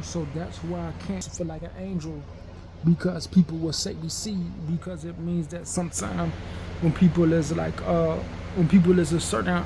So that's why I can't feel like an angel, because people will say we see, because it means that sometimes when people is when people is a certain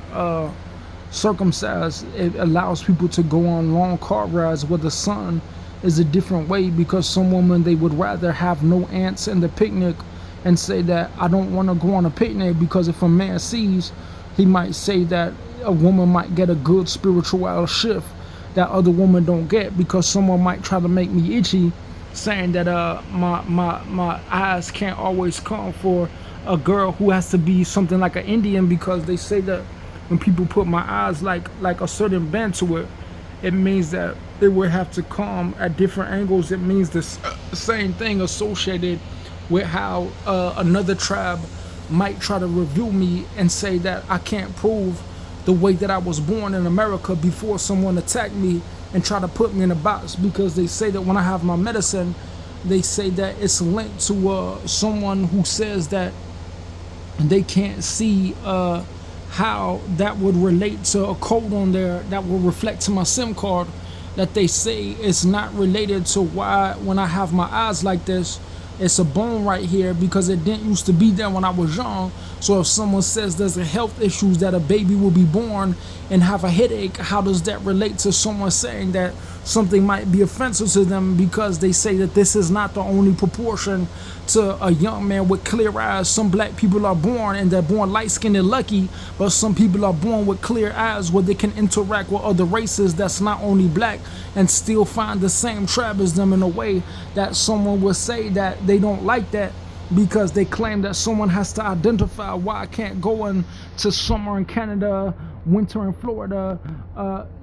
circumcised, it allows people to go on long car rides where the sun is a different way, because some women, they would rather have no ants in the picnic and say that I don't want to go on a picnic, because if a man sees, he might say that a woman might get a good spiritual shift that other women don't get, because someone might try to make me itchy, saying that my eyes can't always come for a girl who has to be something like an Indian, because they say that when people put my eyes like a certain bend to it, it means that they would have to come at different angles. It means the same thing associated with how another tribe might try to review me and say that I can't prove the way that I was born in America before someone attacked me and try to put me in a box, because they say that when I have my medicine, they say that it's linked to someone who says that they can't see how that would relate to a code on there that will reflect to my SIM card, that they say it's not related to why when I have my eyes like this, it's a bone right here, because it didn't used to be there when I was young. So if someone says there's a health issues that a baby will be born and have a headache, how does that relate to someone saying that something might be offensive to them, because they say that this is not the only proportion to a young man with clear eyes. Some black people are born and they're born light-skinned and lucky, but some people are born with clear eyes where they can interact with other races that's not only black and still find the same tribe as them, in a way that someone would say that they don't like that, because they claim that someone has to identify why I can't go into summer in Canada, winter in Florida,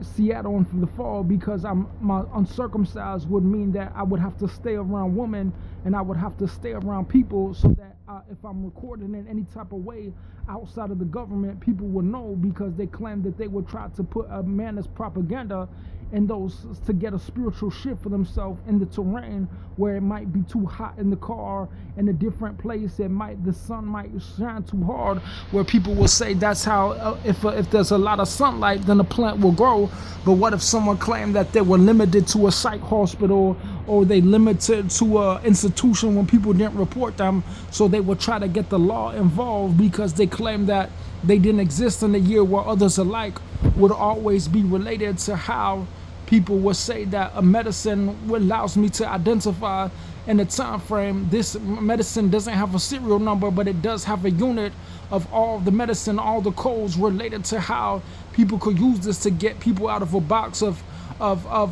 Seattle in the fall, because my uncircumcised would mean that I would have to stay around women and I would have to stay around people, so that if I'm recording in any type of way outside of the government, people will know, because they claim that they would try to put a man as propaganda in those to get a spiritual shift for themselves in the terrain where it might be too hot in the car, in a different place the sun might shine too hard, where people will say that's how if there's a lot of sunlight, then the plant will grow. But what if someone claimed that they were limited to a psych hospital, or they limited to a institution when people didn't report them, so they would try to get the law involved, because they claim that they didn't exist in a year where others alike would always be related to how people would say that a medicine allows me to identify in a time frame. This medicine doesn't have a serial number, but it does have a unit of all the medicine, all the codes related to how people could use this to get people out of a box of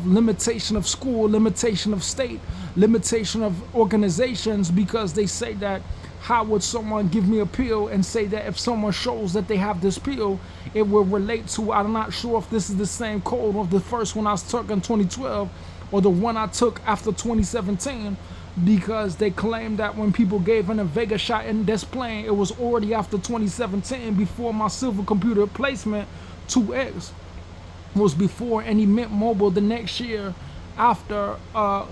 limitation of school, limitation of state, limitation of organizations, because they say that how would someone give me a pill and say that if someone shows that they have this pill, it will relate to, I'm not sure if this is the same code of the first one I took in 2012 or the one I took after 2017, because they claim that when people gave an Invega shot in this plane, it was already after 2017, before my silver computer placement 2X was before any Mint Mobile the next year, after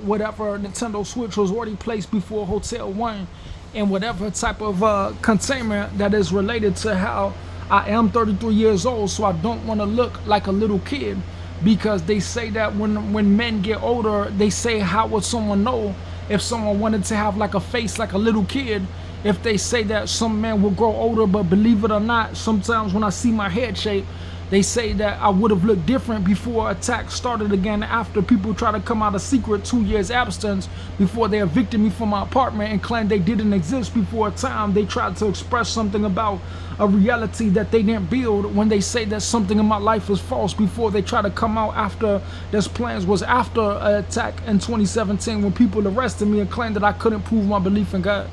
whatever Nintendo Switch was already placed before Hotel 1, and whatever type of containment that is related to how I am 33 years old, so I don't want to look like a little kid, because they say that when men get older, they say how would someone know if someone wanted to have like a face like a little kid, if they say that some men will grow older. But believe it or not, sometimes when I see my head shape, they say that I would have looked different before attacks started again, after people try to come out of secret 2 years absence before they evicted me from my apartment and claimed they didn't exist before a time. They tried to express something about a reality that they didn't build, when they say that something in my life is false before they try to come out after this plans was after an attack in 2017, when people arrested me and claimed that I couldn't prove my belief in God.